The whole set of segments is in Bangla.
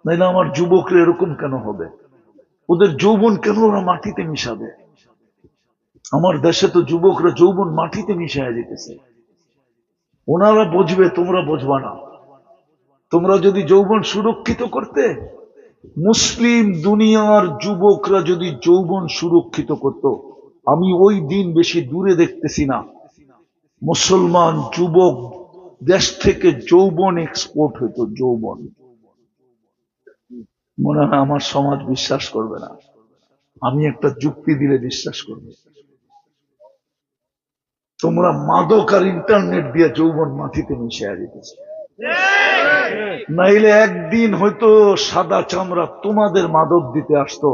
নাইলে আমার যুবকরা এরকম কেন হবে? ওদের যৌবন কেন ওরা মাটিতে মিশাবে? আমার দেশে তো যুবকরা যৌবন মাটিতে মিশাইয়া দিতেছে। ওনারা বুঝবে, তোমরা বুঝবা না। তোমরা যদি যৌবন সুরক্ষিত করতে, মুসলিম দুনিয়ার যুবকরা যদি যৌবন সুরক্ষিত করত, আমি ওই দিন বেশি দূরে দেখতেছি না মুসলমান যুবক দেশ থেকে যৌবন এক্সপোর্ট হইতো। যৌবন, মনে হয় আমার সমাজ বিশ্বাস করবে না, আমি একটা যুক্তি দিলে বিশ্বাস করবে। তোমরা মাদক আর ইন্টারনেট দিয়ে যৌবন মাটিতে মিশিয়ে দিতেছে। নাইলে একদিন হয়তো সাদা চামড়া তোমাদের মাদক দিতে আসতো,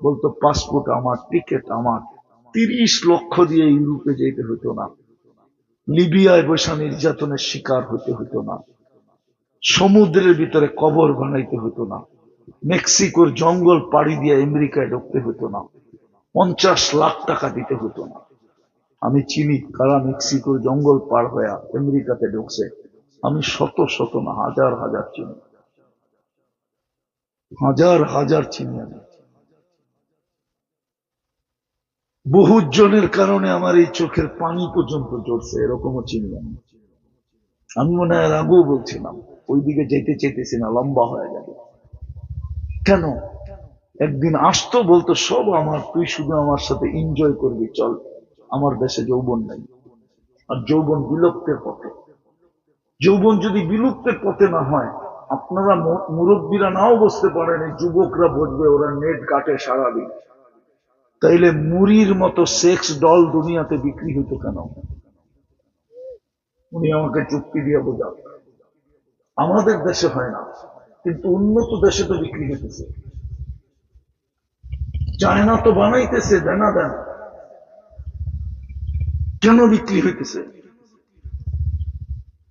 বলতো পাসপোর্ট আমার, টিকিট আমার, 30 লক্ষ দিয়ে ইউরোপে যেতে হতো না, লিবিয়ায় বসে নির্যাতনের শিকার হতে হতো না, সমুদ্রের ভিতরে কবর বানাইতে হতো না, মেক্সিকোর জঙ্গল পাড়ি দিয়ে আমেরিকায় ঢুকতে হতো না, 50 লাখ টাকা দিতে হতো না। আমি চিনি কারা মেক্সিকোর জঙ্গল পার হয়ে আমেরিকাতে ঢুকছে। আমি শত শত না, হাজার হাজার চিনি, হাজার হাজার চিনি আমি। বহু জনের কারণে আমার এই চোখের পানি পর্যন্ত জ্বলছে, এরকমও চিনি আমি। আমি মনে হয় আগেও বলছিলাম, ওইদিকে যেতে চেতেছি না, লম্বা হয়ে যাবে। কেন? একদিন আসতো, বলতো সব আমার, তুই শুধু আমার সাথে এনজয় করবি, চল। আমার দেশে যৌবন নাই, আর যৌবন বিলুপ্তের পথে। যৌবন যদি বিলুপ্তের পথে না হয়, আপনারা মুরব্বীরা নাও বুঝতে পারেন, এই যুবকরা বুঝবে, ওরা নেট কাটে সারাদিন। তাইলে মুড়ির মতো সেক্স ডল দুনিয়াতে বিক্রি হইতো কেন? উনি আমাকে যুক্তি দিয়ে বোঝান। আমাদের দেশে হয় না, কিন্তু উন্নত দেশে তো বিক্রি হইতেছে। চায়না তো বানাইতেছে, দেনা দেন, কেন বিক্রি হইতেছে?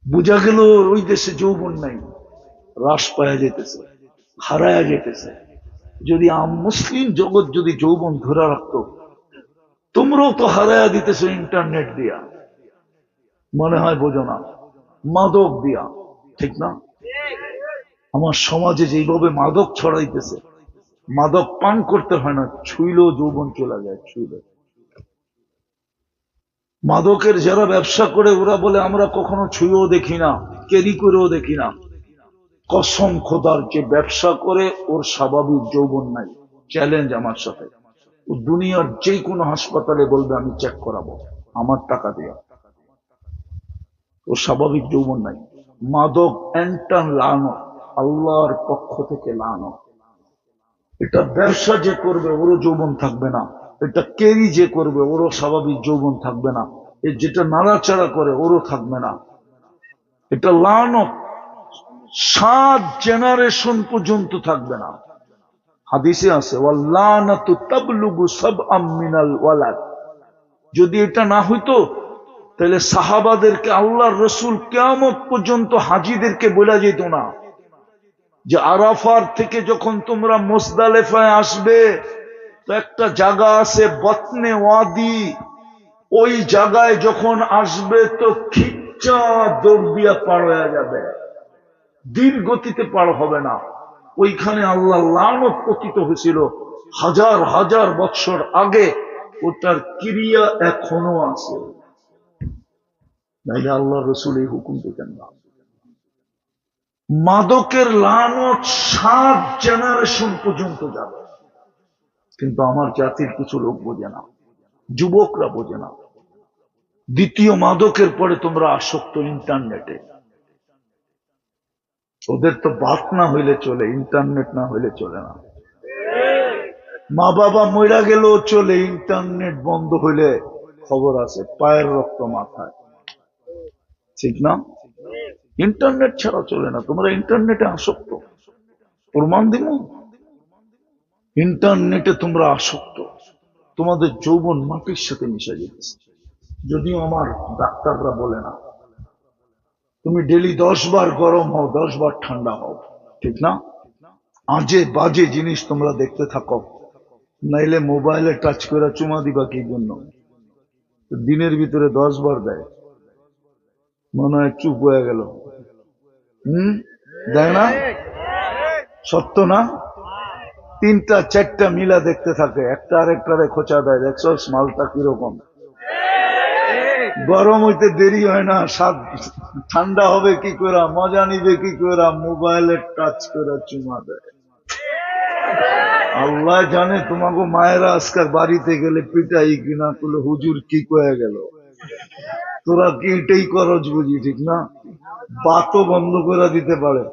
বোঝা গেল ওই দেশে যৌবন নাই, হ্রাস পাওয়া যেতেছে, হারায়া যেতেছে। যদি মুসলিম জগৎ যদি যৌবন ধরে রাখতো, তোমরাও তো হারায়া দিতেছো ইন্টারনেট দিয়া, মনে হয় বোঝো না, মাদক দিয়া, ঠিক না? আমার সমাজে যেভাবে মাদক ছড়াইতেছে, মাদক পান করতে হয় না, ছুইলেও যৌবন চলে যায়, ছুইলে। মাদকের যারা ব্যবসা করে ওরা বলে আমরা কখনো ছুঁয়েও দেখি না, ক্যারি করেও দেখি না। কসম খোদার, যে ব্যবসা করে ওর স্বাভাবিক যৌবন নাই। চ্যালেঞ্জ আমার সাথে, ও দুনিয়ার যে কোনো হাসপাতালে বলবে আমি চেক করাবো, আমার টাকা দিয়ে। ওর স্বাভাবিক যৌবন নাই। মাদক এন্টার লানো, আল্লাহর পক্ষ থেকে লানো। এটা ব্যবসা যে করবে ওরও যৌবন থাকবে না, এটা ক্যারি যে করবে ওরও স্বাভাবিক যৌবন থাকবে না, এ যেটা নাড়াচাড়া করে ওরও থাকবে না। এটা লানত, 7 জেনারেশন পর্যন্ত থাকবে না। হাদিসে আছে, ওয়াল্লানাতু তাবলুগু সাবআম মিনাল ওয়ালাদ। যদি এটা না হইতো, তাহলে সাহাবাদেরকে আল্লাহর রসুল কিয়ামত পর্যন্ত হাজীদেরকে বলা যেত না যে আরাফার থেকে যখন তোমরা মুজদালিফায় আসবে, তো একটা জায়গা আছে বতনে ওয়াদি, ওই জায়গায় যখন আসবে তো খিচ্চা দৌড় দিয়া পার হয়ে যাবে, ধীর গতিতে পার হবে না। ওইখানে আল্লাহ লানত পতিত হয়েছিল হাজার হাজার বৎসর আগে, ওটার ক্রিয়া এখনো আছে। নাইলে আল্লাহ রসুল এই হুকুম দিতেন না। মাদকের লানত 7 জেনারেশন পর্যন্ত যাবে, কিন্তু আমার জাতির কিছু লোক বোঝে না, যুবকরা বোঝে না। দ্বিতীয় মাদকের পরে তোমরা আসক্ত ইন্টারনেটে। ওদের তো বাত না হইলে চলে, ইন্টারনেট না হইলে চলে না। মা বাবা মইরা গেলেও চলে, ইন্টারনেট বন্ধ হইলে খবর আছে, পায়ের রক্ত মাথায়, ঠিক না? ইন্টারনেট ছাড়া চলে না। তোমরা ইন্টারনেটে আসক্ত, প্রমাণ দিব। ইন্টারনেটে তোমরা আসক্ত, তোমাদের যৌবন মাটির সাথে মিশে যেতেছে। যদিও আমার ডাক্তাররা বলে না, তুমি ডেলি 10 বার গরম হও, 10 বার ঠান্ডা হও, ঠিক না? আজে বাজে জিনিস তোমরা দেখতে থাকো, নাইলে মোবাইলে টাচ করে চুমা দিবা কি জন্য? দিনের ভিতরে 10 বার দেয়, মনে হয় চুপ হয়ে গেল। দেয় না? সত্য না? তিনটা চারটা মিলা দেখতে থাকে, একটা আরেকটারে খোঁচা দেয়। দেখছো মালটা কিরকম? গরম হইতে দেরি হয় না, ঠান্ডা হবে কি করে, মজা নিবে কি করে, মোবাইলের টাচ করে চুমা দেয়। আল্লাহ জানে তোমাকে মায়েরা আজকাল বাড়িতে গেলে পিটাই কিনা, করলে হুজুর কি কয়ে গেল, তোরা কি এটাই করজ বুঝি, ঠিক না? বাতও বন্ধ করে দিতে পারে।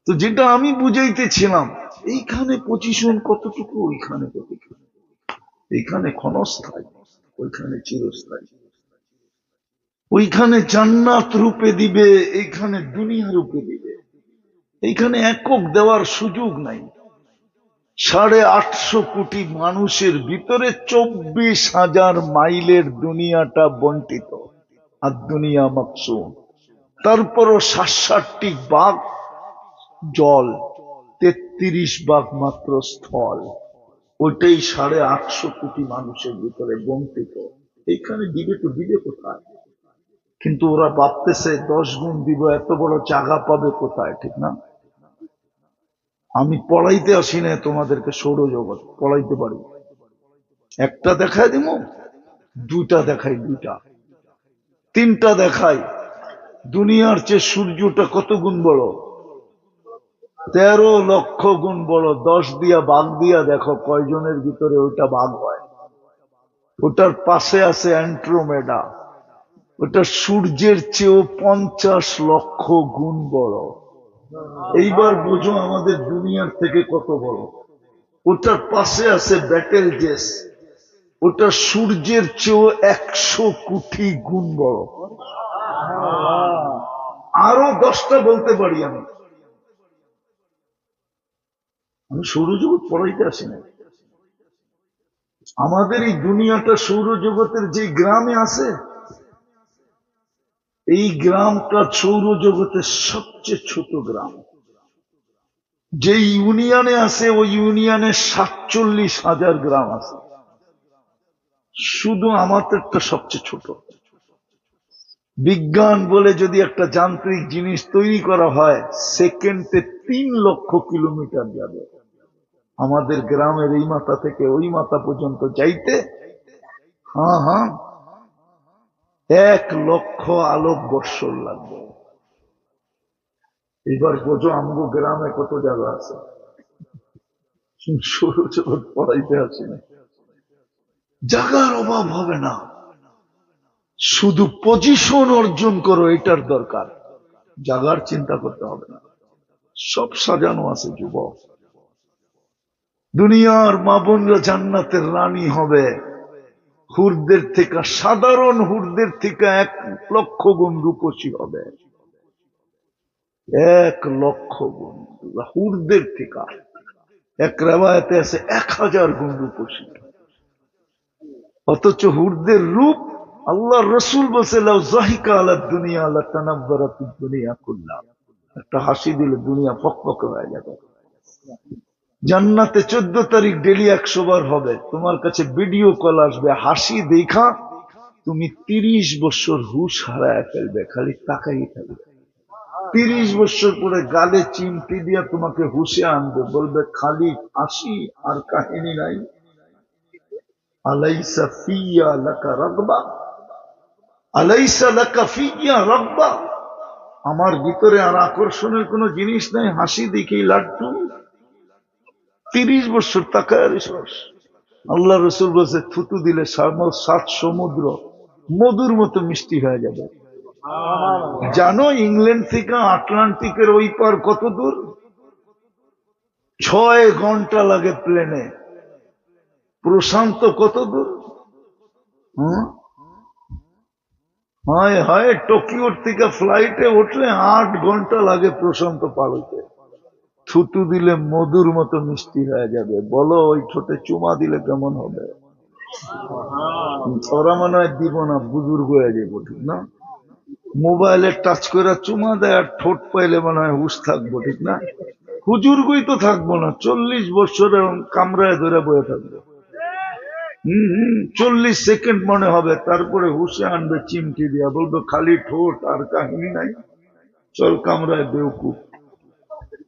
তো যেটা আমি বুঝাইতেছিলাম, এইখানে পজিশন কতটুকু, ওইখানে কতটুকু, এইখানে ক্ষণস্থায়ী, ওইখানে চিরস্থায়ী। ওইখানে জান্নাত রূপে দিবে, এইখানে দুনিয়া রূপে দিবে। এইখানে একক দেওয়ার সুযোগ নাই। 850 কোটি মানুষের ভিতরে 24,000 মাইলের দুনিয়াটা বন্টিত, আর দুনিয়া মাকসুম। তারপরও 60টি ভাগ জল, 33 ভাগ মাত্র স্থল। ওইটাই 850 কোটি মানুষের ভিতরে বন্টিত। এইখানে দিবে তো দিবে কোথায়? কিন্তু ওরা ভাবতেছে 10 গুণ দিব, এত বড় জায়গা পাবে কোথায়, ঠিক না? আমি পড়াইতে আসি না তোমাদেরকে সৌরজগৎ, পড়াইতে পারি। একটা দেখাই দিব, দুইটা দেখাই, দুইটা তিনটা দেখাই। দুনিয়ার চেয়ে সূর্যটা কত গুণ বড়? 13 লক্ষ গুণ বড়। 10 দিয়া ভাগ দিয়া দেখো কয়জনের ভিতরে ওইটা ভাগ হয়। ওটার পাশে আছে অ্যান্ড্রোমেডা, ওটা সূর্যের চেয়েও 50 লক্ষ গুণ বড়। এইবার বুঝো আমাদের দুনিয়ার থেকে কত বড়। ওটার পাশে আছে ব্যাটেল জেস, ওটা সূর্যের চেয়েও 100 কোটি গুণ বড়। আরো 10টা বলতে পারি। আমি সৌরজগৎ পড়াইতে আসি না। আমাদের এই দুনিয়াটা সৌরজগতের যে গ্রামে আছে, এই গ্রামটা সৌরজগতের সবচেয়ে ছোট গ্রাম। যে ইউনিয়নে আছে, ওই ইউনিয়নে 47,000 গ্রাম আছে। শুধু আমাদেরটা সবচেয়ে ছোট। বিজ্ঞান বলে যদি একটা যান্ত্রিক জিনিস তৈরি করা হয়, সেকেন্ডে 3 লক্ষ কিলোমিটার যাবে। আমাদের গ্রামের এই মাথা থেকে ওই মাথা পর্যন্ত যাইতে, হ্যাঁ 1 লক্ষ আলোক বৎসর লাগবে। এবার বোঝো আমগো গ্রামে কত জায়গা আছে। সৌরজগৎ পড়াইতে আসি না। জায়গার অভাব হবে না, শুধু পজিশন অর্জন করো, এটার দরকার। জায়গার চিন্তা করতে হবে না, সব সাজানো আছে। যুবক, দুনিয়ার মা বোনরা জান্নাতের রানী হবে। হুরদের থেকে, সাধারণ হুরদের থেকে 1 লক্ষ গুণ রূপসী হবে। 1 লক্ষ গুণ হুরদের থেকে। এক রেওয়ায়েতে আছে 1000 গুণ রূপসী। অথচ হুরদের রূপ, আল্লাহ রসুল বলছে, লাউ যাহিকা আলা দুনিয়া লাতানাব্বারাতিদ দুনিয়া কুল্লাহ। একটা হাসি দিলে দুনিয়া ফকফক হয়ে যাবে। জান্নাতে 14 তারিখ ডেলি 100 বার হবে। তোমার কাছে ভিডিও কল আসবে, হাসি দেখা তুমি 30 বছর হুশ হারায় ফেলবে, খালি তাকাই থাকবে। 30 বছর পরে গালে চিমটি দিয়া তোমাকে হুশে আনবে, বলবে খালি হাসি আর কাহিনী নাই। আলাইসা ফিয়া লাকা রাগবা, আলাইসা লাকা ফিয়া রাগবা। আমার ভিতরে আর আকর্ষণের কোন জিনিস নাই, হাসি দেখেই লাড্ডু। 30 বছর তাকায় রিসোর্স। আল্লাহ রসুল বলছে, থুতু দিলে 7 সমুদ্র মধুর মতো মিষ্টি হয়ে যাবে। জানো ইংল্যান্ড থেকে আটলান্টিকের ওই পার কত দূর? 6 ঘন্টা লাগে প্লেনে। প্রশান্ত কত দূর? হায় হায়, টোকিওর থেকে ফ্লাইটে উঠলে 8 ঘন্টা লাগে প্রশান্ত পার হইতে। থুতু দিলে মধুর মতো মিষ্টি হয়ে যাবে। বলো ওই ঠোঁটে চুমা দিলে কেমন হবে? ওরা মনে হয় দিব না, বুজুর্গ হয়ে যাবো, ঠিক না? মোবাইলে টাচ করে চুমা দেয়, আর ঠোঁট পাইলে মনে হয় হুশ থাকবো, ঠিক না? হুজুর্গই তো থাকবো না, 40 বছর কামরায় ধরে বয়ে থাকবো। 40 সেকেন্ড মনে হবে, তারপরে হুশে আনবে চিমটি দিয়া, বলবে খালি ঠোঁট আর কাহিনী নাই, চল কামরায়। বেউকুফ।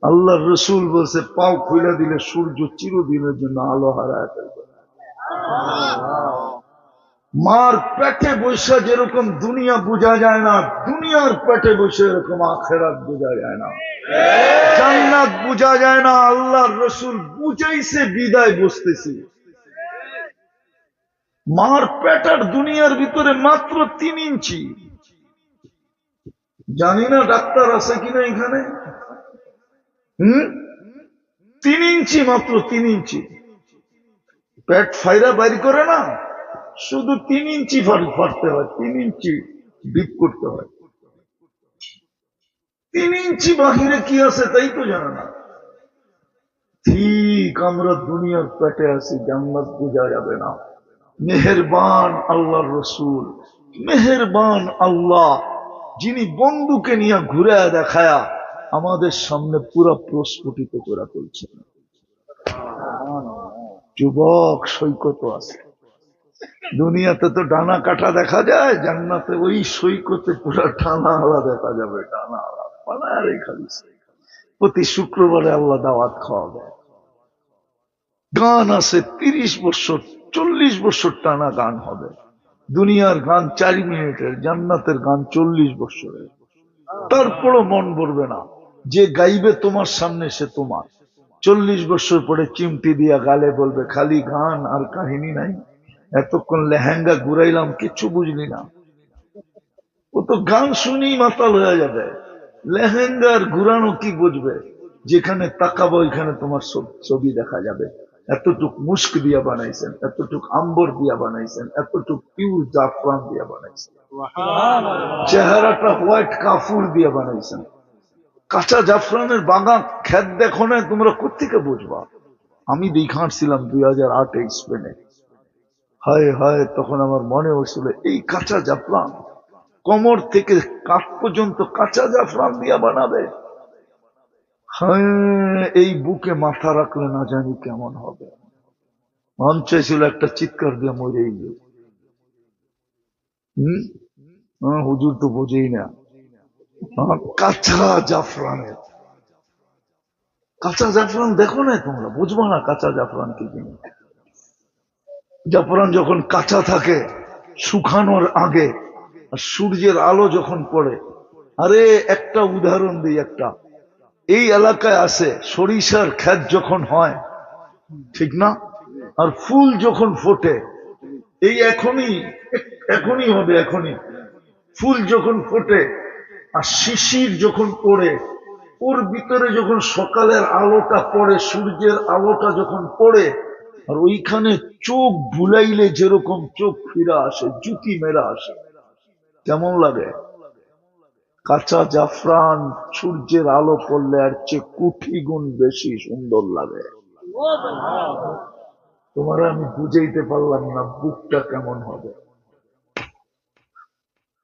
আল্লাহ রসুল বলছে পাও খুলে দিলে সূর্য চিরদিনের জন্য আলো হারায় ফেলবে। মার পেটে বসে যেরকম দুনিয়া বোঝা যায় না, দুনিয়ার পেটে বসে এরকম আখেরাত বোঝা যায় না, জান্নাত বোঝা যায় না। আল্লাহর রসুল বুঝাইছে বিদায় বসতেছি। মার পেটার দুনিয়ার ভিতরে মাত্র 3 ইঞ্চি। জানি না ডাক্তার আছে কিনা এখানে। 3 ইঞ্চি, মাত্র 3 ইঞ্চি। পেট ফাইরা বাইর করে না, শুধু 3 ইঞ্চি ফাটতে হয়, 3 ইঞ্চি ডিপ করতে হয়। 3 ইঞ্চি বাহিরে কি আছে তাই তো জানে না। ঠিক আমরা দুনিয়ার পেটে আছি, জান্নাত বোঝা যাবে না। মেহেরবান আল্লাহর রসুল, মেহেরবান আল্লাহ, যিনি বন্ধুকে নিয়ে ঘুরে দেখায়া আমাদের সামনে পুরা প্রস্ফুটিত করে তুলছেন। যুবক সৈকত আছে, দুনিয়াতে তো ডানা কাটা দেখা যায়, জান্নাতে ওই সৈকতে পুরা টানা আলা দেখা যাবে, টানা আলা পানার খালি। প্রতি শুক্রবারে আল্লাহ দাওয়াত খাওয়াবে। গান আছে 30 বছর 40 বছর টানা গান হবে। দুনিয়ার গান 4 মিনিটের, জান্নাতের গান 40 বছরের। তারপরও মন ভরবে না। যে গাইবে তোমার সামনে সে তোমার। 40 বছর পরে চিমটি দিয়া গালে বলবে খালি গান আর কাহিনী নাই, এতক্ষণ লেহেঙ্গা ঘুরাইলাম কিছু বুঝলি না। ও তো গান শুনেই মাতাল হয়ে যাবে। লেহেঙ্গার ঘুরানো কি বুঝবে? যেখানে তাকাবো ওইখানে তোমার ছবি দেখা যাবে। এতটুক মুস্ক দিয়া বানাইছেন, এতটুক আম্বর দিয়া বানাইছেন, এতটুক পিউর জাফরান দিয়া বানাইছেন, চেহারাটা হোয়াইট কাফুর দিয়া বানাইছেন। কাঁচা জাফরানের বাগান খেত দেখো না, তোমরা কোথেকে বুঝবা? আমি দেখাচ্ছিলাম 2008-এ স্পেনে। হায় হায়, তখন আমার মনে হয়েছিল এই কাঁচা জাফরান কোমর থেকে কাঠ পর্যন্ত কাঁচা জাফরান দিয়া বানাবে। হ্যাঁ, এই বুকে মাথা রাখলে না জানি কেমন হবে। মন চাইছিল একটা চিৎকার দিয়ে মরেই গেল। হুজুর তো বোঝেই না। কাঁচা জাফরানের, কাঁচা জাফরান দেখো না তোমরা, বুঝবো না কাঁচা জাফরান কি জিনিস। জাফরান যখন কাঁচা থাকে শুকানোর আগে, আর সূর্যের আলো যখন পড়ে। আরে একটা উদাহরণ দিই, একটা এই এলাকায় আছে সরিষার ক্ষেত যখন হয়, ঠিক না, আর ফুল যখন ফোটে, এই এখনই হবে, এখনই ফুল যখন ফোটে আর শিশির যখন পড়ে, ওর ভিতরে যখন সকালের আলোটা পড়ে, সূর্যের আলোটা যখন পড়ে, আর ওইখানে চোখ বুলাইলে যেরকম চোখ ফিরা আসে, জুতি মেরা আসে, কেমন লাগে? কাঁচা জাফরান সূর্যের আলো পড়লে আর চেয়ে কোটি গুণ বেশি সুন্দর লাগে। তোমার আমি বুঝাইতে পারলাম না বুকটা কেমন হবে।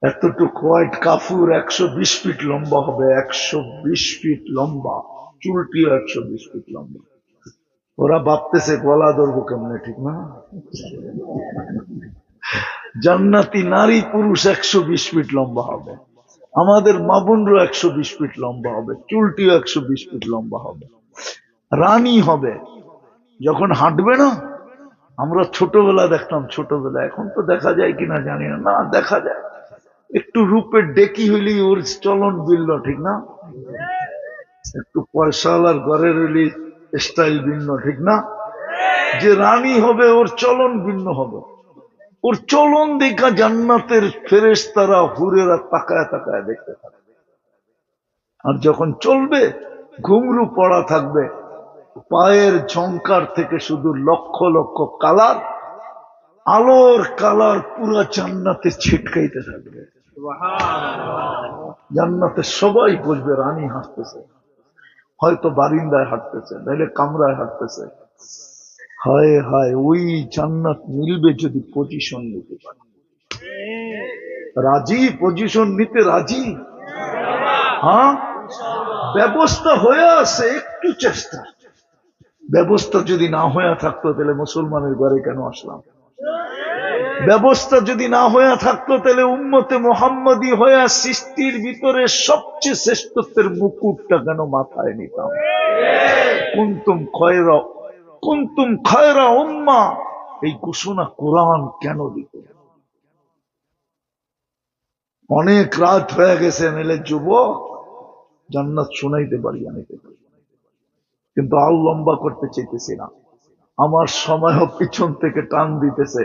এতটুকু হোয়াইট কাফুর 120 ফিট লম্বা হবে, 120 ফিট লম্বা, চুলটিও 120 ফিট লম্বা। ওরা ভাবতেছে গলা ধরবো কেমনে, ঠিক না? জান্নাতি নারী পুরুষ 120 ফিট লম্বা হবে, আমাদের মা বোনরও 120 ফিট লম্বা হবে, চুলটিও 120 ফিট লম্বা হবে। রানী হবে যখন হাঁটবে না। আমরা ছোটবেলা দেখতাম, ছোটবেলা, এখন তো দেখা যায় কিনা জানি না, না দেখা যায়। একটু রূপের ডেকি হইলেই ওর চলন ভিন্ন, ঠিক না? একটু পয়সাওয়ালার ঘরের হইলে স্টাইল ভিন্ন, ঠিক না? যে রানী হবে ওর চলন ভিন্ন হবে। ওর চলন দেখা জান্নাতের ফেরেশতারা হুরেরা তাকায় তাকায় দেখতে থাকবে। আর যখন চলবে ঘুংরু পড়া থাকবে, পায়ের ঝংকার থেকে শুধু লক্ষ লক্ষ কালার, আলোর কালার পুরা জান্নাতে ছিটকাইতে থাকবে। জান্নাতে সবাই বুঝবে রানী হাঁটতেছে, হয়তো বারিন্দায় হাঁটতেছে, নাহলে কামরায় হাঁটতেছে। হায় হায়, ওই জান্নাত মিলবে যদি পজিশন নিতে পারে। রাজি? পজিশন নিতে রাজি? হ্যাঁ, ব্যবস্থা হয়ে আছে, একটু চেষ্টা। ব্যবস্থা যদি না হয়ে থাকতো তাহলে মুসলমানের ঘরে কেন আসলাম? ব্যবস্থা যদি না হয়ে থাকতো তাহলে উম্মতে মুহাম্মদী হয়ে সৃষ্টির ভিতরে সবচেয়ে শ্রেষ্ঠত্বের মুকুটটা কেন মাথায় নিতাম? কুনতুম খায়রা উম্মাহ, এই ঘোষণা কোরআন কেন দিত? অনেক রাত হয়ে গেছে, নিলে যুবক জান্নাত শোনাইতে পারি আমি, কিন্তু আর লম্বা করতে চাইতেছি না। আমার সময়ও পিছন থেকে টান দিতেছে,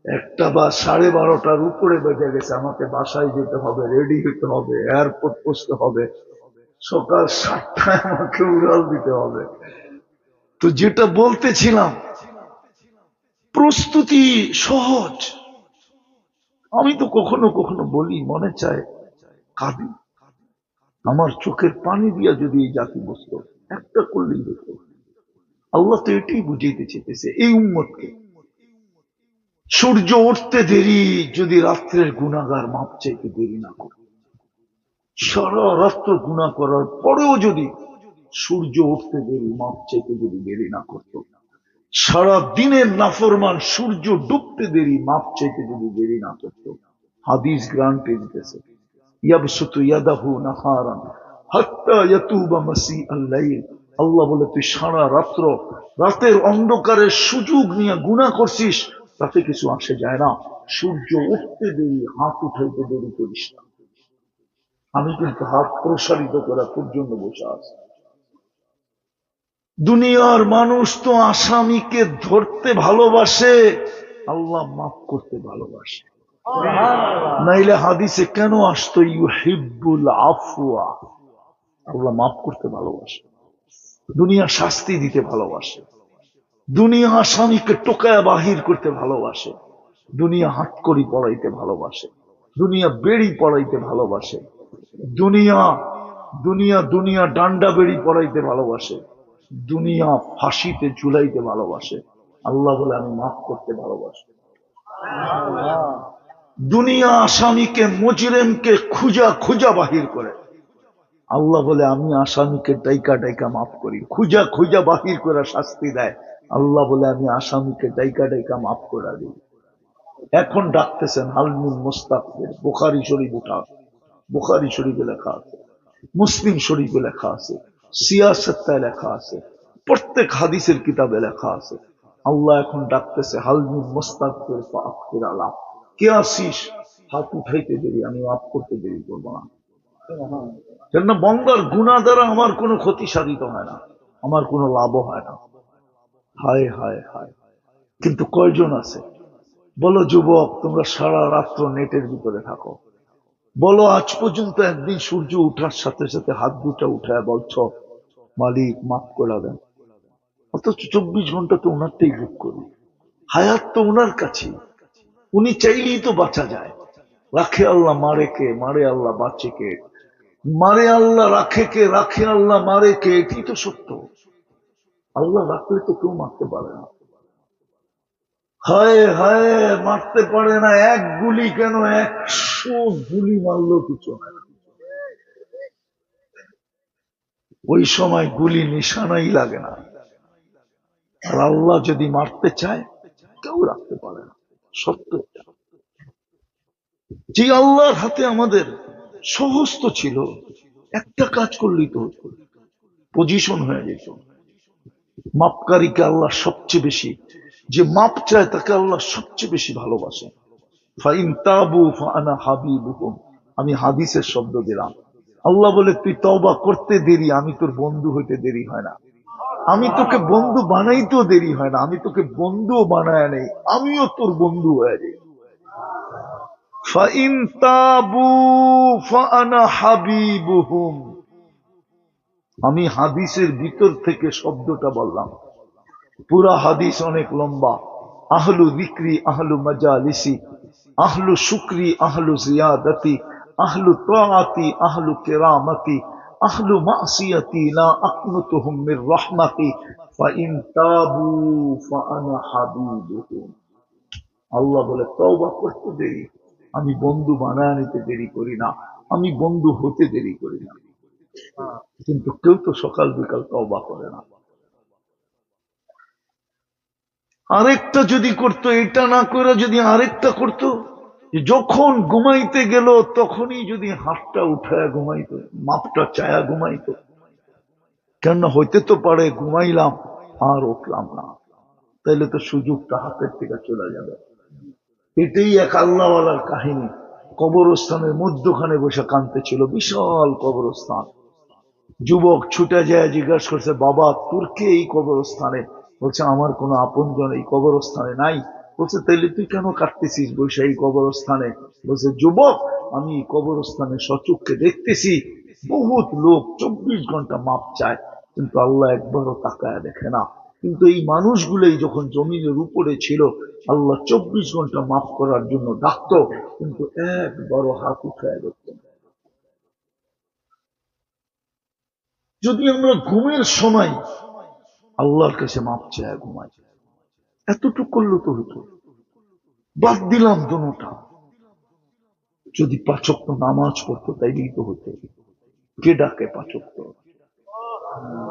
1টা বা 12:30টার উপরে বেজে গেছে। আমাকে বাসায় যেতে হবে, রেডি হতে হবে, এয়ারপোর্ট পৌঁছতে হবে, সকাল 7টায় আমাকে উড়াল দিতে হবে। তো যেটা বলতেছিলাম, প্রস্তুতি সহজ। আমি তো কখনো কখনো বলি, মনে চায় কাঁদি, আমার চোখের পানি দিয়া যদি এই জাতি বসত, একটা করলেই হতো। আল্লাহ তো এটাই বুঝাইতে চেয়েছে এই উম্মতকে। সূর্য উঠতে দেরি যদি রাত্রের গুনাহগার মাপ চাইতে দেরি না করে, সারা রাত্র গুনাহ করার পরেও যদি সূর্য উঠতে দেরি মাপ চাইতে যদি দেরি না করত, সারা দিনের নাফরমান সূর্য ডুবতে দেরি মাপ চাইতে যদি দেরি না করত, হাদিস গ্রান্টে দিতেছে ইয়াবসুতু ইয়াদাহু নাহারান হাত্তা ইয়াতুবা মাসিআল লাইল। আল্লাহ বলে, তুই সারা রাত্র রাতের অন্ধকারের সুযোগ নিয়ে গুনাহ করছিস, তাতে কিছু আসে যায় না। সূর্য উঠতে দেরি হাত উঠাইতে দেরি করিস না। আমি কিন্তু হাত প্রসারিত করা তোর জন্য বসে আছি। দুনিয়ার মানুষ তো আসামিকে ধরতে ভালোবাসে, আল্লাহ মাফ করতে ভালোবাসে। নাইলে হাদিসে কেন আসতো ইউহিব্বুল আফওয়া? আল্লাহ মাফ করতে ভালোবাসে, দুনিয়া শাস্তি দিতে ভালোবাসে, দুনিয়া আসামিকে টোকায়া বাহির করতে ভালোবাসে, দুনিয়া হাতকড়ি পড়াইতে ভালোবাসে, দুনিয়া বেড়ি পড়াইতে ভালোবাসে, দুনিয়া দুনিয়া দুনিয়া ডান্ডা বেড়ি পড়াইতে ভালোবাসে, দুনিয়া ফাঁসিতে ঝুলাইতে ভালোবাসে। আল্লাহ বলে, আমি মাফ করতে ভালোবাসি। দুনিয়া আসামিকে মুজরিমকে খুঁজা খুঁজা বাহির করে, আল্লাহ বলে, আমি আসামিকে ডাইকা ডাইকা মাফ করি। খুঁজা খুঁজা বাহির করে শাস্তি দেয়, আল্লাহ বলে, আমি আসামিকে ডাইকা ডাইকা মাফ করে দিই। এখন ডাকতেছেন হালমুল মুস্তাকবির, বুখারী শরীফ উঠা, বুখারী শরীফে লেখা আছে, মুসলিম শরীফে লেখা আছে, সিয়াসত্তায় লেখা আছে, প্রত্যেক হাদিসের কিতাবে লেখা আছে। আল্লাহ এখন ডাকতেছে হালমুল মুস্তাকবির ফাকফির আলা, কে আসিস? হাত উঠাইতে দেরি, আমি মাফ করতে দেরি করবো না। কেন? বন্দার গুনাহ দ্বারা আমার কোনো ক্ষতি সাধিত হয় না, আমার কোনো লাভও হয় না। হায় হায় হায়, কিন্তু কয়জন আছে বলো যুবক, তোমরা সারা রাত্র নেটের ভিতরে থাকো, বলো আজ পর্যন্ত একদিন সূর্য উঠার সাথে সাথে হাত দুটা উঠায় বলছো মালিক মাফ করে দেন? অথচ 24 ঘন্টা তো ওনারটাই ভোগ করি, হায়াত তো ওনার কাছে, উনি চাইলেই তো বাঁচা যায়। রাখে আল্লাহ, মারে কে? মারে আল্লাহ, বাঁচে কে? মারে আল্লাহ, রাখে কে? রাখে আল্লাহ, মারে কে? এটি তো সত্য। আল্লাহ রাখলে তো কেউ মারতে পারে না। হায় হায়, মারতে পারে না। এক গুলি কেন, 100 গুলি মারলো কিছু না। ওই সময় গুলি নিশানাই লাগে না। আর আল্লাহ যদি মারতে চায়, কেউ রাখতে পারে না। সত্য। যে আল্লাহর হাতে আমাদের সমস্ত ছিল, একটা কাজ করলেই তো পজিশন হয়ে যেত। মাপকারীকে আল্লাহ সবচেয়ে বেশি, যে মাপ চায় তাকে আল্লাহ সবচেয়ে বেশি ভালোবাসে। ফাইন তাবু ফাআনা হাবিবুহুম, আমি হাদিসের শব্দ দিলাম। আল্লাহ বলে, তুই তওবা করতে দেরি, আমি তোর বন্ধু হইতে দেরি হয় না। আমি তোকে বন্ধু বানাইতেও দেরি হয় না, আমি তোকে বন্ধুও বানায় নেই, আমিও তোর বন্ধু হয়ে যাই। ফাইন তাবু ফাআনা হাবিবুহুম, আমি হাদিসের ভিতর থেকে শব্দটা বললাম। পুরা হাদিস অনেক লম্বা। আহলু যিকরি আহলু মাজালিসি, আহলু শুকরি আহলু জিয়াদাতি, আহলু তাআতি আহলু কিরামাতি, আহলু মাসিয়াতি লা আকনুতুহুম মির রাহমাতি, ফাইন তাবু ফাআনা হাবিবুহুম। আল্লাহ বলে, তওবা করতে দেরি, আমি বন্ধু বানায় নিতে দেরি করি না, আমি বন্ধু হতে দেরি করি না। কিন্তু কেউ তো সকাল বিকাল তওবা করে না। আরেকটা যদি করতো, এটা না করে যদি আরেকটা করতো, যখন ঘুমাইতে গেল তখনই যদি হাতটা উঠায় ঘুমাইতো, মাপটা চায়া ঘুমাইতো। কেন হইতে তো পারে ঘুমাইলাম আর উঠলাম না, তাইলে তো সুযোগটা হাতের থেকে চলে যাবে। এটাই এক আল্লাহওয়ালার কাহিনী। কবরস্থানের মধ্যখানে বসে কাঁদতেছিল, বিশাল কবরস্থান। যুবক ছুটে যায়, জিজ্ঞাসা করছে, বাবা তোর কে এই কবরস্থানে? বলছে, আমার কোনো আপনজন এই কবরস্থানে নাই। বলছে, তাইলে তুই কেন কাটতেছিস বসে এই কবরস্থানে? বলছে, যুবক আমি এই কবরস্থানে সচক্ষে দেখতেছি বহুত লোক 24 ঘন্টা মাপ চায়, কিন্তু আল্লাহ একবারও তাকায় দেখে না। কিন্তু এই মানুষগুলোই যখন জমিনের উপরে ছিল, আল্লাহ 24 ঘন্টা মাফ করার জন্য ডাকতো, কিন্তু একবারও হাত উঠায় দেখত না। যদি আমরা ঘুমের সময় আল্লাহর কাছে মাপ চায় ঘুমাই, এতটুকু করলে তো হতো। বাদ দিলাম দোনোটা, যদি 5 ওয়াক্ত নামাজ পড়তো তাইলেই তো হতো। কে ডাকে 5 ওয়াক্ত?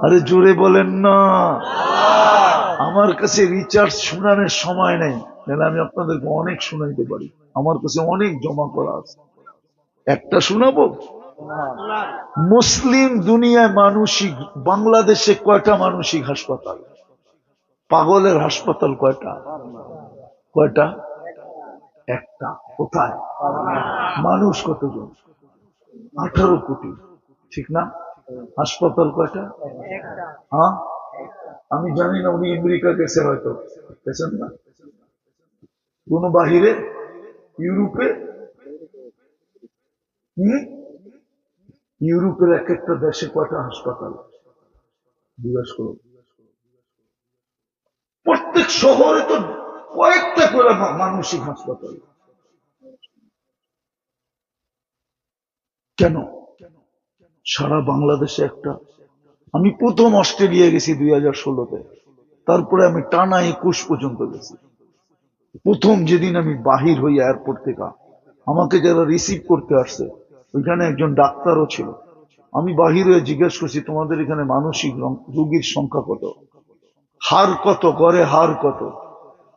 আরে জোরে বলেন না। আমার কাছে রিচার্জ শুনানোর সময় নেই, তাহলে আমি আপনাদেরকে অনেক শুনাইতে পারি। আমার কাছে অনেক জমা করা আছে, একটা শোনাবো। মুসলিম দুনিয়ায় মানসিক, বাংলাদেশে কয়টা মানসিক হাসপাতাল? পাগলের হাসপাতাল কয়টা? কয়টা? একটা। কোথায়? মানুষ কতজন? 18 কোটি, ঠিক না? হাসপাতাল কয়টা? হ্যাঁ, আমি জানি না, উনি আমেরিকা গেছে হয়তো, গেছেন না? কোন বাহিরে, ইউরোপে? ইউরোপের এক একটা দেশে কয়টা হাসপাতাল জিজ্ঞাসা করো। প্রত্যেক শহরে তো কয়েকটা করে মানসিক হাসপাতাল। কেন সারা বাংলাদেশে একটা? আমি প্রথম অস্ট্রেলিয়া গেছি 2016-তে, তারপরে আমি টানা 21 পর্যন্ত গেছি। প্রথম যেদিন আমি বাহির হই এয়ারপোর্ট থেকে, আমাকে যারা রিসিভ করতে আসছে ওইখানে একজন ডাক্তারও ছিল। আমি বাহির হয়ে জিজ্ঞেস করছি, তোমাদের এখানে মানসিক রোগীর সংখ্যা কত, হার কত, করে হার কত?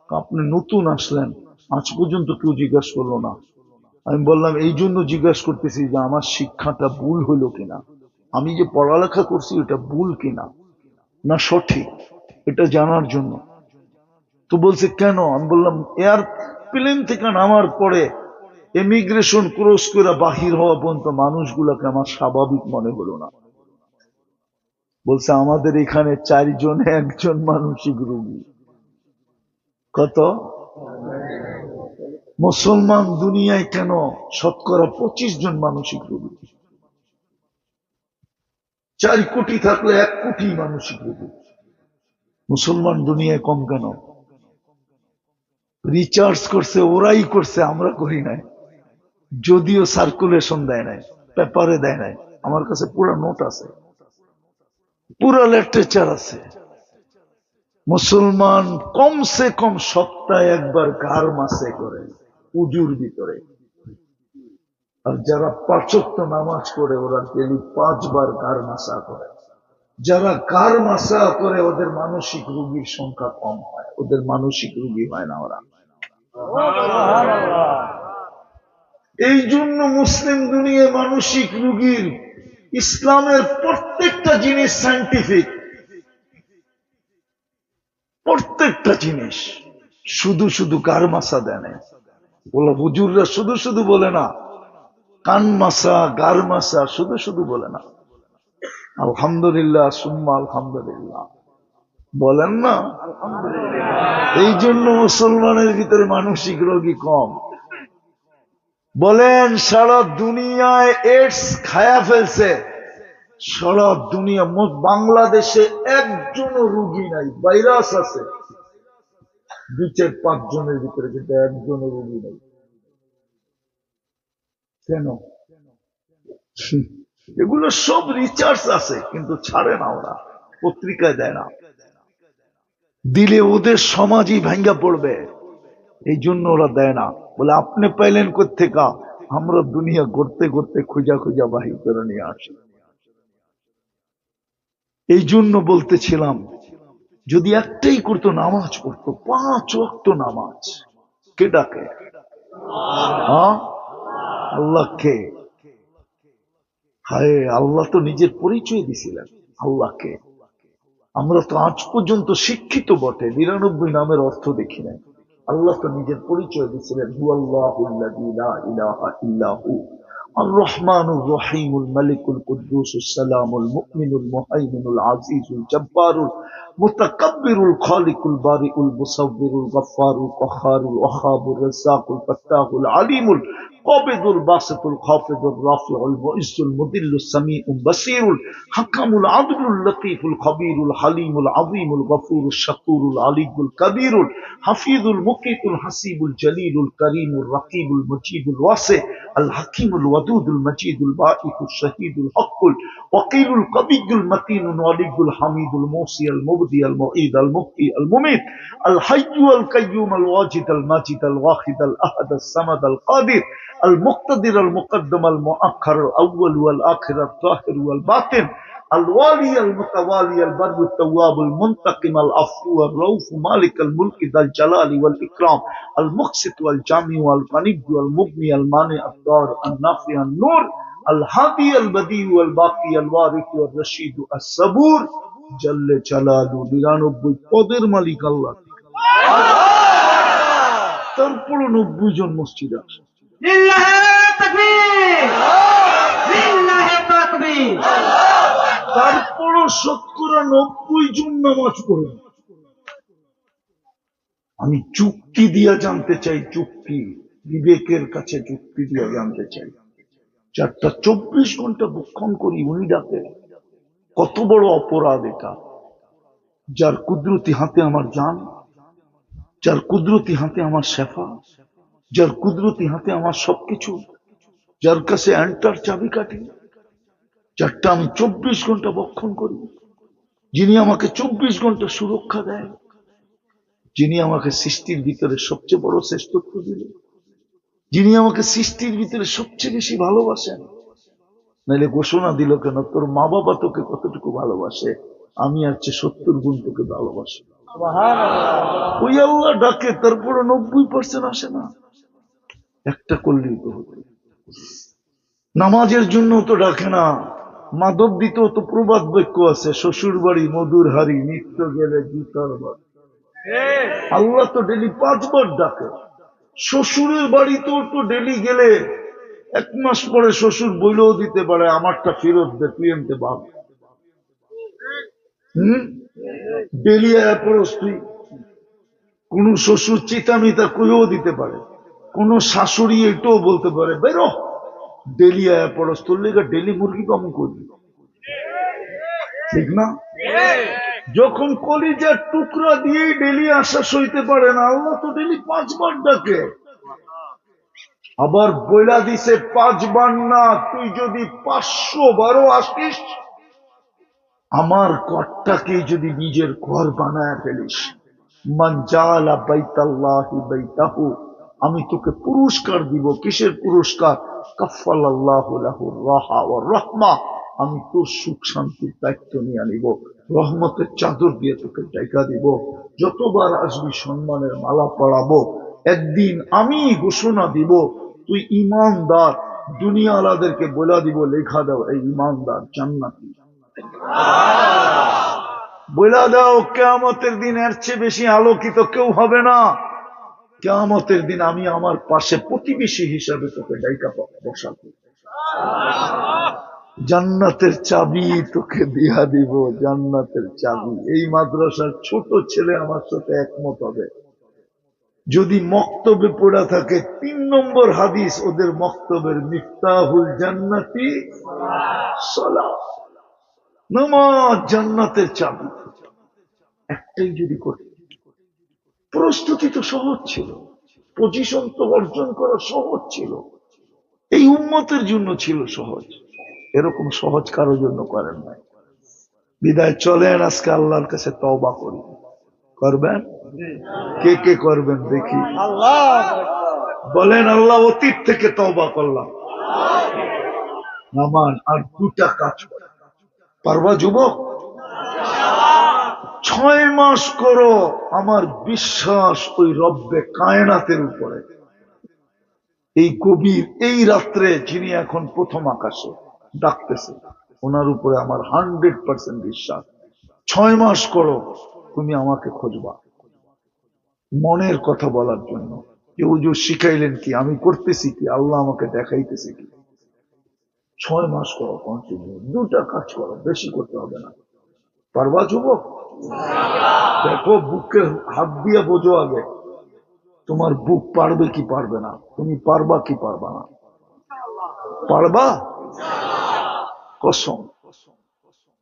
আপনি নতুন আসলেন, আজ পর্যন্ত কেউ জিজ্ঞাসা করলো না। আমি বললাম, এই জন্য জিজ্ঞাসা করতেছি যে আমার শিক্ষাটা ভুল হইল কিনা, আমি যে পড়ালেখা করছি এটা ভুল কিনা না সঠিক, এটা জানার জন্য। তো বলছে কেন? আমি বললাম, এয়ারপ্লেন থেকে নামার পরে ইমিগ্রেশন ক্রস করে বাহির হওয়া পর্যন্ত মানুষগুলাকে আমার স্বাভাবিক মনে হলো না। বলছে, আমাদের এখানে 4 জনে 1 জন মানসিক রোগী। কত? মুসলমান দুনিয়ায় কেন 25% মানসিক রোগী? 4 কোটি থাকলে 1 কোটি মানসিক রোগী। মুসলমান দুনিয়ায় কম কেন? রিচার্জ করছে ওরাই করছে, আমরা করি নাই। যদিও সার্কুলেশন দেয় নাই, পেপারে দেয় নাই, আমার কাছে পুরো নোট আছে, পুরো লিটারেচার আছে। মুসলমান কমসে কম সপ্তাহে একবার গার মাসে করে উজুর ভিতরে, আর যারা 5 ওয়াক্ত নামাজ পড়ে ওরা ডেলি 5 বার গার মাসা করে। যারা গার মাসা করে ওদের মানসিক রোগীর সংখ্যা কম হয়, ওদের মানসিক রোগী হয় না ওরা। এই জন্য মুসলিম দুনিয়ায় মানসিক রোগীর, ইসলামের প্রত্যেকটা জিনিস সায়েন্টিফিক, প্রত্যেকটা জিনিস। শুধু শুধু গার মাসা দেয় না, বলো হুজুররা শুধু শুধু বলে না, কান মাসা গার মাসা শুধু শুধু বলে না, আলহামদুলিল্লাহ সুম্মা আলহামদুলিল্লাহ বলেন না। এই জন্য মুসলমানের ভিতরে মানসিক রোগী কম। বলেন সারা দুনিয়ায় এইডস খায়া ফেলছে, সারা দুনিয়া, বাংলাদেশে একজনও রোগী নাই, ভাইরাস আছে 2-4-5 জনের ভিতরে, কিন্তু একজনও রোগী নাই। কেন? এগুলো সব রিচার্জ আছে, কিন্তু ছাড়ে না ওরা, পত্রিকায় দেয় না, দিলে ওদের সমাজই ভাঙ্গা পড়বে, এই জন্য ওরা দেয় না। বলে আপনি পাইলেন কোত্থেকা? আমরা দুনিয়া করতে করতে খুঁজা খুঁজা বাহির করে নিয়ে আসি। এই জন্য বলতেছিলাম, যদি একটাই করতো, নামাজ পড়তো, 5 ওয়াক্ত নামাজ। কে ডাকে? হ্যাঁ, আল্লাহকে। হায়, আল্লাহ তো নিজের পরিচয় দিছিলেন আল্লাহকে। আমরা তো আজ পর্যন্ত শিক্ষিত বটে, 99 নামের অর্থ দেখি নাই। আল্লাহ তো নিজের পরিচয় দিছিলেন, হু আল্লাহুল্লাযী লা ইলাহা ইল্লাহু আর রহমানুর রহিমুল মালিকুল কুদ্দুসুস সালামুল মুমিনুল মুহাইমিনুল আজিজুল জব্বারুল মুতাকাব্বিরুল খালিকুল বারিউল মুসাব্বিরুল গফফারুল কহ্হারুল ওয়াহ্হাবুর রাজ্জাকুল ফাত্তাহুল আলিমুল قابض الباسط الخافض الرافع المعز المذل السميع البصير الحكم العدل اللطيف الخبير الحليم العظيم الغفور الشكور العلي الكبير الحفيظ المقيت الحسيب الجليل الكريم الرقيب المجيد الواسع الحكيم الودود المجيد الباعث الشهيد الحق الوكيل القوي المتين الولي الحميد الموصي المبدي المعيد المبقي المميت الحي القيوم الواجد الماجد الواحد الاحد الصمد القادر المقتدر المقدم المؤخر الأول والآخر الظاهر والباطن الوالي المتوالي البر التواب المنتقم العفو الرؤوف مالك الملك ذا الجلال والإكرام المقسط والجامع والغني والمغني المانع الضار النافع النور الهادي البديع والباقي الوارث والرشيد الصبور جل جلاله 99 পদের মালিক আল্লাহ। তারপর 90 জন মসজিদ আছে। তারপরও 90 জন নামাজ পড়ে। আমি যুক্তি দিয়া জানতে চাই, যুক্তি, বিবেকের কাছে যুক্তি দিয়া জানতে চাই। 4টা 24 ঘন্টা বক্ষণ করি, উনি ডাকে। কত বড় অপরাধ এটা! যার কুদরতি হাতে আমার জান, যার কুদরতি হাতে আমার শেফা, যার কুদরতি হাতে আমার সবকিছু, যার কাছে এন্টার চাবি কাটি, যারটা আমি 24 ঘন্টা বক্ষণ করি, যিনি আমাকে 24 ঘন্টা সুরক্ষা দেয়, যিনি আমাকে সৃষ্টির ভিতরে সবচেয়ে বড় শ্রেষ্ঠত্ব দিল, যিনি আমাকে সৃষ্টির ভিতরে সবচেয়ে বেশি ভালোবাসেন। নাইলে ঘোষণা দিল কেন, তোর মা বাবা তোকে কতটুকু ভালোবাসে, আমি আর 70 গুণ তোকে ভালোবাসি। ওই আল্লাহ ডাকে, তারপরে 90% আসে না। একটা করলেই তো হতো। নামাজের জন্য তো ডাকে না। মাদক দিতেও তো প্রবাদ বাক্য আছে, শ্বশুর বাড়ি মধুর হাড়ি, নিত্য গেলে জুতার বাড়ি। আল্লাহ তো ডেলি 5 বার ডাকে। শ্বশুরের বাড়িতেও তো ডেলি গেলে 1 মাস পরে শ্বশুর বইলেও দিতে পারে, আমারটা ফেরত দে, তুই এনতে ভাব। ডেলি পরস তুই। কোন শ্বশুর চিতামিতা কইও দিতে পারে, কোন শাশুড়ি এটাও বলতে পারে, বেরো ডেলি পরস, তোর লেগে ডেলি মুরগি কম করবি, ঠিক না? যখন কলিজার টুকরা দিয়ে ডেলি আসা সইতে পারে না, আল্লাহ তো ডেলি 5 বার ডাকে। আবার বইলা দিছে 5 বার না, তুই যদি 500 বারও আসিস, আমার ঘরটাকে যদি নিজের ঘর বানায় ফেলিস, মান জাআলা বাইতাল্লাহি বাইতাহু, আমি তোকে পুরস্কার দিব। কিসের পুরস্কার? কাফফালাল্লাহু লাহুর রাহা ওয়ার রাহমা, আমি তোর সুখ শান্তির দায়িত্ব নিয়ে নিব, রহমতের চাদর দিয়ে তোকে ঢাকা দিব, যতবার আসবি সম্মানের মালা পরাবো। একদিন আমি ঘোষণা দিব, তুই ইমানদার, দুনিয়াওয়ালাদেরকে বলে দিব, লেখা দাও এই ইমানদার জান্নাতি। বলে দাও, কিয়ামতের দিন এর চেয়ে বেশি আলোকিত কেউ হবে না। কিয়ামতের দিন আমি আমার পাশে প্রতিবেশী হিসাবে তোকে ডাইকা বসাবো, জান্নাতের চাবি তোকে দিয়া দিব, জান্নাতের চাবি। এই মাদ্রাসার ছোট ছেলে আমার সাথে একমত হবে। যদি মক্তবে পড়া থাকে 3 নম্বর হাদিস, ওদের মক্তবের মিফতাহুল জান্নাতি সালাত, নামাজ জান্নাতের চাবি। একটাই যদি করতে, প্রস্তুতি তো সহজ ছিল, পজিশন তো অর্জন করা সহজ ছিল, এই উম্মতের জন্য ছিল সহজ। এরকম সহজ কারোর জন্য করেন নাই। বিদায় চলেন আজকে আল্লাহর কাছে তওবা করি। করবেন? কে কে করবেন দেখি? বলেন, আল্লাহ অতীত থেকে তওবা করলাম। নামান আর 2টা কাজ পারবা যুবক? 6 6 মাস করো, আমার বিশ্বাস ওই রব্বে কায়নাতের উপরে, এই গভীর এই রাত্রে যিনি এখন প্রথম আকাশে ডাকতেছে, ওনার উপরে আমার 100% বিশ্বাস। 6 মাস করো, তুমি আমাকে খুঁজবা মনের কথা বলার জন্য। যে হুজুর শিখাইলেন কি, আমি করতেছি কি, আল্লাহ আমাকে দেখাইতেছে কি। 6 মাস করো কন্টিনিউ, 2টা কাজ করো, বেশি করতে হবে না। পারবা যুবক? দেখো বুকের হাত দিয়ে বোঝো আগে, তোমার বুক পারবে কি পারবে না, তুমি পারবা কি পারবা না। পারবা? কসম।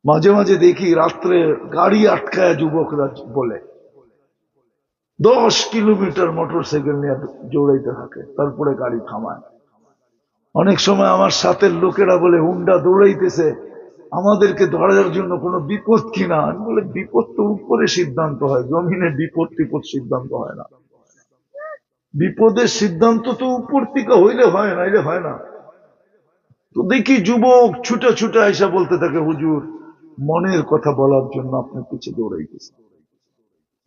মাঝে মাঝে দেখি রাত্রে গাড়ি আটকায় যুবকরা বলে 10 কিলোমিটার মোটর সাইকেল নিয়ে দৌড়াইতে থাকে, তারপরে গাড়ি থামায়। অনেক সময় আমার সাথের লোকেরা বলে হুন্ডা দৌড়াইতেছে, আমাদেরকে ধরার জন্য কোনো বিপদ কিনা। আমি বলে বিপদ তো উপরে সিদ্ধান্ত হয়, জমিনে বিপদ টিপদ সিদ্ধান্ত হয় না। বিপদের সিদ্ধান্ত তো উপর থেকে হইলে হয়, নাইলে হয় না। তো দেখি যুবক ছুটে ছুটে আইসা বলতে থাকে, হুজুর মনের কথা বলার জন্য আপনার পিছিয়ে দৌড়াইতেছে।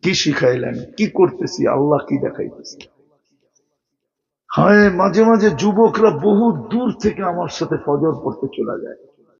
কি শিখাইলেন, কি করতেছি, আল্লাহ কি দেখাইতেছে। হ্যাঁ, মাঝে মাঝে যুবকরা বহু দূর থেকে আমার সাথে ফজর পড়তে চলে যায়।